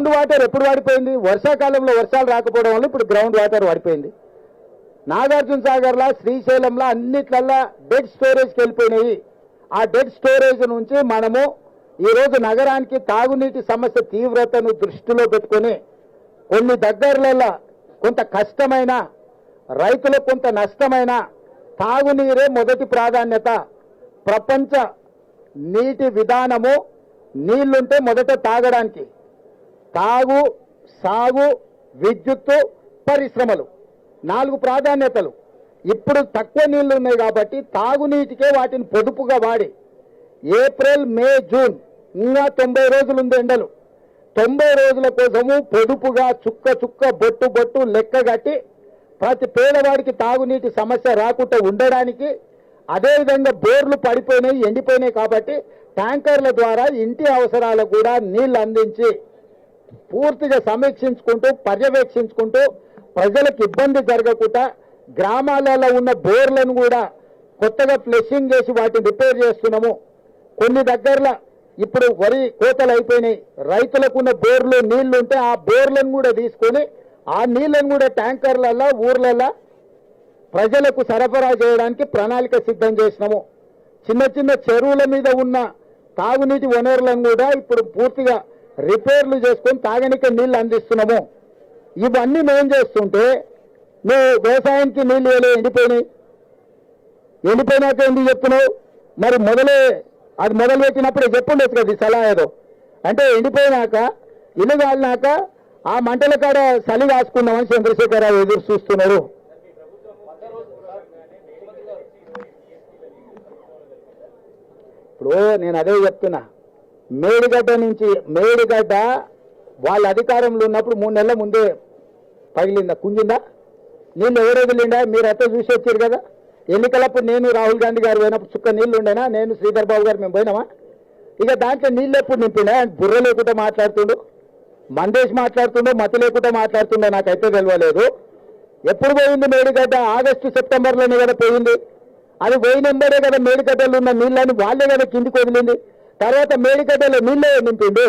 Ground water ఎప్పుడు వాడిపోయింది? వర్షాకాలంలో వర్షాలు రాకపోవడం వల్ల ఇప్పుడు గ్రౌండ్ వాటర్ వాడిపోయింది. నాగార్జున సాగర్లా, శ్రీశైలంలా అన్నిట్లల్లా డెడ్ స్టోరేజ్కి వెళ్ళిపోయినాయి. ఆ డెడ్ స్టోరేజ్ నుంచి మనము ఈరోజు నగరానికి తాగునీటి సమస్య తీవ్రతను దృష్టిలో పెట్టుకొని కొన్ని దగ్గరలలో కొంత కష్టమైన, రైతులకు కొంత నష్టమైన తాగునీరే మొదటి ప్రాధాన్యత. ప్రపంచ నీటి విధానము నీళ్లుంటే మొదట తాగడానికి, తాగు, సాగు, విద్యుత్తు, పరిశ్రమలు 4 ప్రాధాన్యతలు. ఇప్పుడు తక్కువ నీళ్లు ఉన్నాయి కాబట్టి తాగునీటికే వాటిని పొదుపుగా వాడి ఏప్రిల్, మే, జూన్ ఇంకా 90 రోజులు ఉంది ఎండలు. 90 రోజుల కోసము పొదుపుగా చుక్క చుక్క, బొట్టు బొట్టు లెక్క కట్టి ప్రతి పేదవాడికి తాగునీటి సమస్య రాకుండా ఉండడానికి, అదేవిధంగా బోర్లు పడిపోయినాయి, ఎండిపోయినాయి కాబట్టి ట్యాంకర్ల ద్వారా ఇంటి అవసరాలకు కూడా నీళ్లు అందించి పూర్తిగా సమీక్షించుకుంటూ, పర్యవేక్షించుకుంటూ ప్రజలకు ఇబ్బంది జరగకుండా గ్రామాలలో ఉన్న బోర్లను కూడా కొత్తగా ఫ్లెషింగ్ చేసి వాటిని రిపేర్ చేస్తున్నాము. కొన్ని దగ్గరలో ఇప్పుడు వరి కోతలు అయిపోయినాయి, రైతులకు ఉన్న బోర్లు నీళ్లు ఉంటే ఆ బోర్లను కూడా తీసుకొని ఆ నీళ్లను కూడా ట్యాంకర్లలో ఊర్లలో ప్రజలకు సరఫరా చేయడానికి ప్రణాళిక సిద్ధం చేసినాము. చిన్న చిన్న చెరువుల మీద ఉన్న తాగునీటి వనరులను కూడా ఇప్పుడు పూర్తిగా రిపేర్లు చేసుకొని తాగనిక నీళ్లు అందిస్తున్నాము. ఇవన్నీ మేము చేస్తుంటే నువ్వు వ్యవసాయానికి నీళ్లు ఎండిపోయినాయి, ఎండిపోయినాక ఎందుకు చెప్తున్నావు? మరి అది మొదలు పెట్టినప్పుడే చెప్పుండొచ్చు కదా ఈ సలహా ఏదో. అంటే ఎండిపోయినాక, ఇల్లు కాలినాక ఆ మంటల కాడ చలి కాసుకుందామని చంద్రశేఖరరావు ఎదురు చూస్తున్నారు. ఇప్పుడు నేను అదే చెప్తున్నా, మేడిగడ్డ వాళ్ళ అధికారంలో ఉన్నప్పుడు 3 నెలల ముందే పగిలిందా, కుంగిందా? నీళ్ళు ఎవరు వదిలిండా? మీరు అట్లా చూసి వచ్చారు కదా. ఎన్నికలప్పుడు నేను, రాహుల్ గాంధీ గారు పోయినప్పుడు చుక్క నీళ్లు ఉండేనా? నేను, శ్రీధర్ బాబు గారు మేము పోయినామా? ఇక దాంట్లో నీళ్ళు ఎప్పుడు నింపిండా? బుర్ర లేకుండా మాట్లాడుతుండు, మందేసి మాట్లాడుతుండో, మతి లేకుండా మాట్లాడుతుండో నాకైతే తెలియలేదు. ఎప్పుడు పోయింది మేడిగడ్డ? ఆగస్టు, సెప్టెంబర్లోనే కదా పోయింది. అది పోయినంబడే కదా మేడిగడ్డలు ఉన్న నీళ్ళని వాళ్ళే కదా కిందికి వదిలింది. తర్వాత మేడిగడ్డలో నీళ్ళే నింపిండు.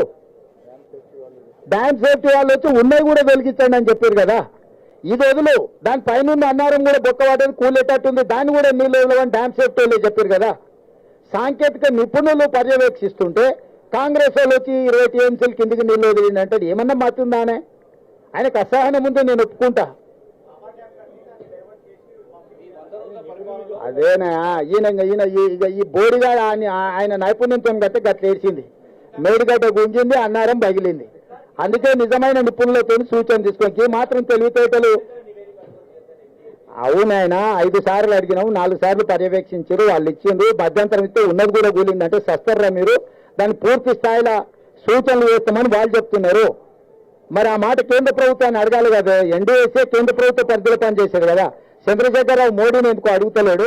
డ్యామ్ సేఫ్టీ వాళ్ళు వచ్చి ఉన్నాయి కూడా వెలిగించండి అని చెప్పారు కదా. ఇది వదులు, దాని పైన అన్నారం కూడా బొక్కవాటది, కూలేటట్టుంది, దాన్ని కూడా నీళ్ళు వదలవని డ్యామ్ సేఫ్టీ వాళ్ళు చెప్పారు కదా. సాంకేతిక నిపుణులు పర్యవేక్షిస్తుంటే కాంగ్రెస్ వాళ్ళు వచ్చి 20 టీఎంసీల కిందికి నీళ్ళు వదిలిండి అంటే ఏమన్నా మతుందానే? ఆయనకు అసహనం ముందు నేను ఒప్పుకుంటా. అదేనా ఈయన ఈ బోడిగా ఆయన నైపుణ్యంతో గట్ట గట్ల ఏడ్చింది. మేడిగడ్డ గుంజింది, అన్నారం పగిలింది. అందుకే నిజమైన నిపుణులతో సూచన తీసుకోండి. మాత్రం తెలివితేటలు అవునాయన 5 సార్లు అడిగినాము, 4 సార్లు పర్యవేక్షించారు, వాళ్ళు ఇచ్చిండ్రు. మధ్యంతరం ఇస్తే ఉన్నది కూడా కూలిందంటే సస్తర్రా మీరు? దాన్ని పూర్తి స్థాయిలో సూచనలు చేస్తామని వాళ్ళు చెప్తున్నారు. మరి ఆ మాట కేంద్ర ప్రభుత్వాన్ని అడగాలి కదా. ఎన్డీఏసీ కేంద్ర ప్రభుత్వ పరిధిలో పనిచేశాడు కదా. చంద్రశేఖరరావు మోడీని ఎందుకు అడుగుతలేడు?